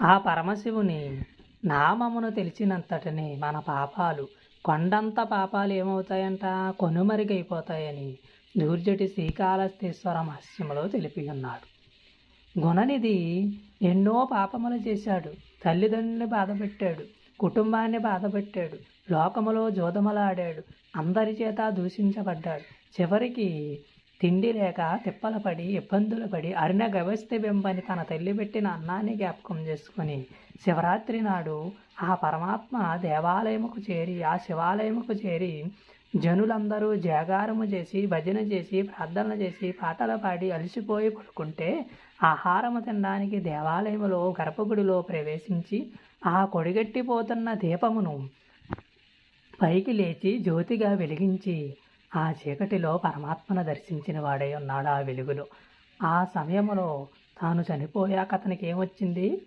ఆ పరమశివుని నామమును తెలిసినంతటిని మన పాపాలు కొండంత పాపాలు ఏమవుతాయంట, కొనుమరుగైపోతాయని దూర్జటి శ్రీకాళహస్తీశ్వర మహత్యములో తెలిపి ఉన్నాడు. గుణనిధి ఎన్నో పాపములు చేశాడు. తల్లిదండ్రుల్ని బాధపెట్టాడు, కుటుంబాన్ని బాధపెట్టాడు, లోకములో జోదములాడాడు, అందరి చేత దూషించబడ్డాడు. చివరికి తిండి లేక తిప్పలు పడి ఇబ్బందులు పడి అరిన గవస్తి బెంబని తన తల్లి పెట్టిన అన్నాన్ని జ్ఞాపకం చేసుకొని శివరాత్రి నాడు ఆ పరమాత్మ దేవాలయముకు చేరి ఆ శివాలయముకు చేరి జనులందరూ జాగారము చేసి భజన చేసి ప్రార్థనలు చేసి పాటలు పాడి అలసిపోయి పడుకుంటే ఆహారము తినడానికి దేవాలయములో గర్భగుడిలో ప్రవేశించి ఆ కొడిగట్టిపోతున్న దీపమును పైకి లేచి జ్యోతిగా వెలిగించి ఆ చీకటిలో పరమాత్మను దర్శించిన వాడై ఉన్నాడు. ఆ వెలుగులో ఆ సమయంలో తాను చనిపోయాక అతనికి ఏమొచ్చింది?